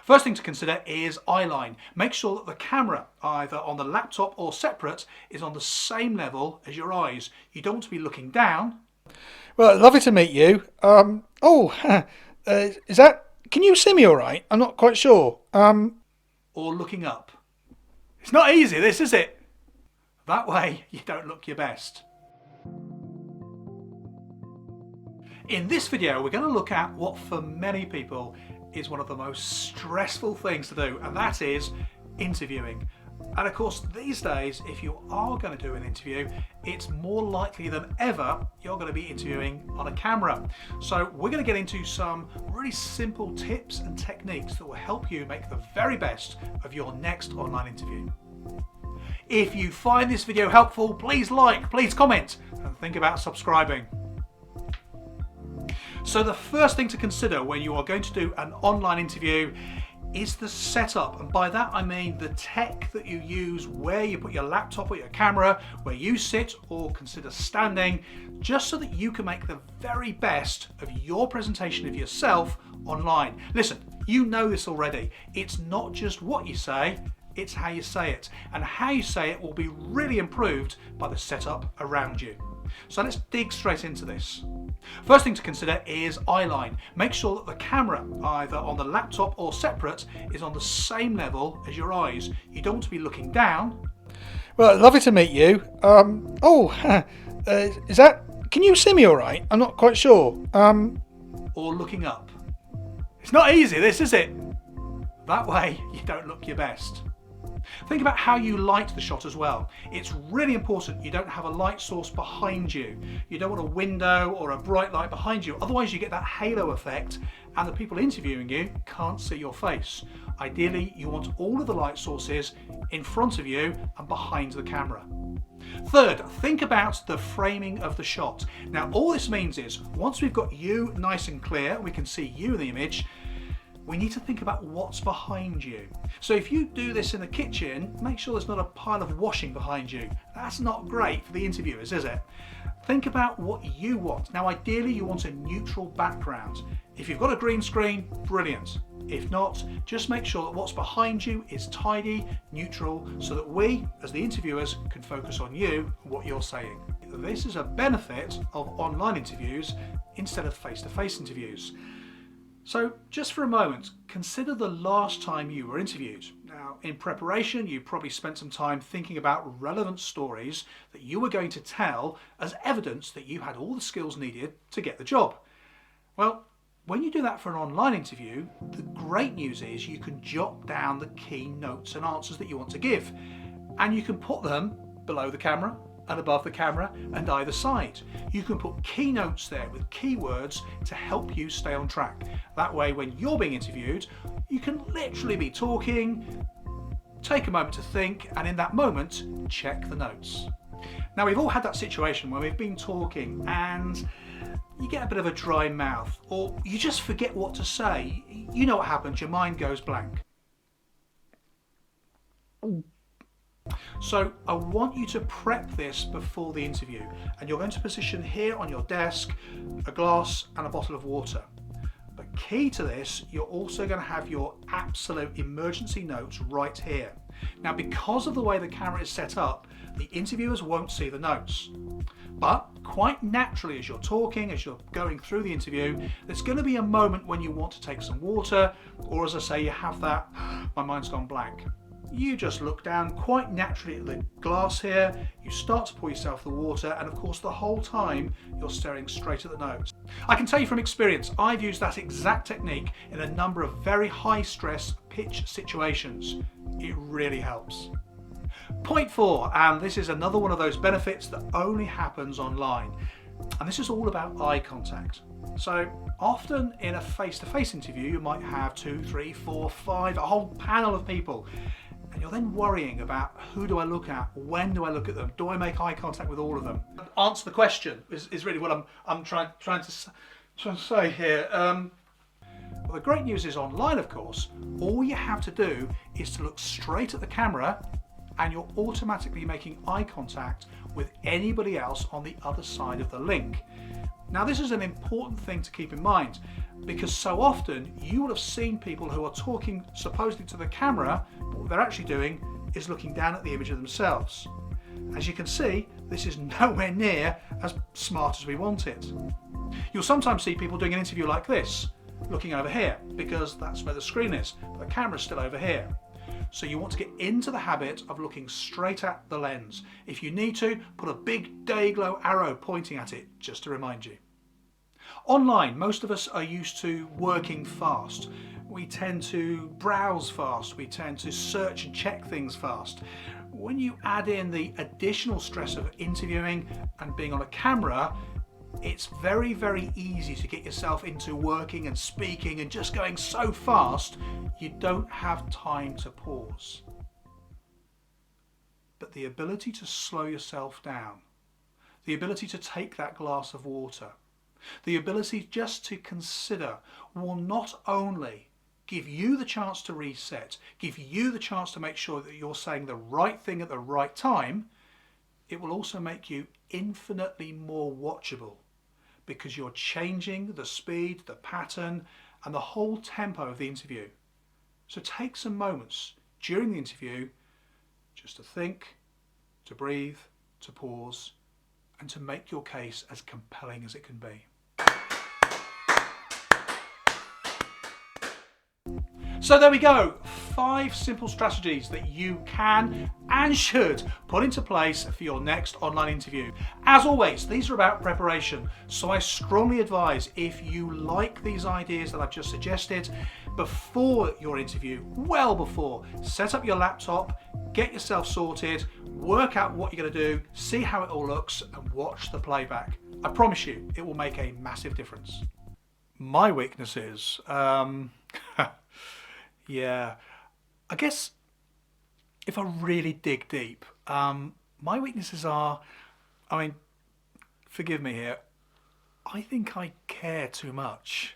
First thing to consider is eye line. Make sure that the camera, either on the laptop or separate, is on the same level as your eyes. You don't want to be looking down. Well, lovely to meet you. Is that? Can you see me all right? I'm not quite sure. Or looking up. It's not easy, this, is it? That way you don't look your best. In this video, we're going to look at what for many people is one of the most stressful things to do, and that is interviewing. And of course, these days, if you are going to do an interview, it's more likely than ever you're going to be interviewing on a camera. So we're going to get into some really simple tips and techniques that will help you make the very best of your next online interview. If you find this video helpful, please like, please comment, and think about subscribing. So the first thing to consider when you are going to do an online interview is the setup, and by that I mean the tech that you use, where you put your laptop or your camera, where you sit or consider standing, just so that you can make the very best of your presentation of yourself online. Listen, you know this already. It's not just what you say, it's how you say it, and how you say it will be really improved by the setup around you. So let's dig straight into this. First thing to consider is eye line. Make sure that the camera, either on the laptop or separate, is on the same level as your eyes. You don't want to be looking down. Well, lovely to meet you. Is that? Can you see me all right? I'm not quite sure. Or looking up. It's not easy, this, is it? That way you don't look your best. Think about how you light the shot as well. It's really important you don't have a light source behind you. You don't want a window or a bright light behind you, otherwise you get that halo effect and the people interviewing you can't see your face. Ideally, you want all of the light sources in front of you and behind the camera. Third, think about the framing of the shot. Now, all this means is once we've got you nice and clear, we can see you in the image, we need to think about what's behind you. So if you do this in the kitchen, make sure there's not a pile of washing behind you. That's not great for the interviewers, is it? Think about what you want. Now, ideally, you want a neutral background. If you've got a green screen, brilliant. If not, just make sure that what's behind you is tidy, neutral, so that we, as the interviewers, can focus on you and what you're saying. This is a benefit of online interviews instead of face-to-face interviews. So just for a moment, consider the last time you were interviewed. Now, in preparation, you probably spent some time thinking about relevant stories that you were going to tell as evidence that you had all the skills needed to get the job. Well, when you do that for an online interview, the great news is you can jot down the key notes and answers that you want to give, and you can put them below the camera and above the camera and either side. You can put key notes there with keywords to help you stay on track. That way, when you're being interviewed, you can literally be talking, take a moment to think, and in that moment, check the notes. Now, we've all had that situation where we've been talking and you get a bit of a dry mouth, or you just forget what to say. You know what happens, your mind goes blank. So I want you to prep this before the interview, and you're going to position here on your desk a glass and a bottle of water. But key to this, you're also going to have your absolute emergency notes right here. Now, because of the way the camera is set up, the interviewers won't see the notes. But quite naturally, as you're talking, as you're going through the interview, there's going to be a moment when you want to take some water, or as I say, you have that, my mind's gone blank. You just look down quite naturally at the glass here, you start to pour yourself the water, and of course the whole time you're staring straight at the notes. I can tell you from experience, I've used that exact technique in a number of very high stress pitch situations. It really helps. Point 4, and this is another one of those benefits that only happens online, and this is all about eye contact. So often in a face-to-face interview, you might have 2, 3, 4, 5, a whole panel of people. And you're then worrying about who do I look at, when do I look at them, do I make eye contact with all of them? Answer the question is really what I'm trying to say here. Well, the great news is online, of course, all you have to do is to look straight at the camera and you're automatically making eye contact with anybody else on the other side of the link. Now, this is an important thing to keep in mind because so often you will have seen people who are talking supposedly to the camera, but what they're actually doing is looking down at the image of themselves. As you can see, this is nowhere near as smart as we want it. You'll sometimes see people doing an interview like this, looking over here, because that's where the screen is, but the camera's still over here. So you want to get into the habit of looking straight at the lens. If you need to, put a big day-glow arrow pointing at it, just to remind you. Online, most of us are used to working fast. We tend to browse fast, we tend to search and check things fast. When you add in the additional stress of interviewing and being on a camera, it's very, very easy to get yourself into working and speaking and just going so fast, you don't have time to pause. But the ability to slow yourself down, the ability to take that glass of water, the ability just to consider will not only give you the chance to reset, give you the chance to make sure that you're saying the right thing at the right time, it will also make you infinitely more watchable because you're changing the speed, the pattern, and the whole tempo of the interview. So take some moments during the interview just to think, to breathe, to pause, and to make your case as compelling as it can be. So there we go, 5 simple strategies that you can and should put into place for your next online interview. As always, these are about preparation, so I strongly advise if you like these ideas that I've just suggested, before your interview, well before, set up your laptop, get yourself sorted, work out what you're going to do, see how it all looks, and watch the playback. I promise you, it will make a massive difference. My weaknesses, yeah, I guess if I really dig deep, my weaknesses are, forgive me here, I think I care too much.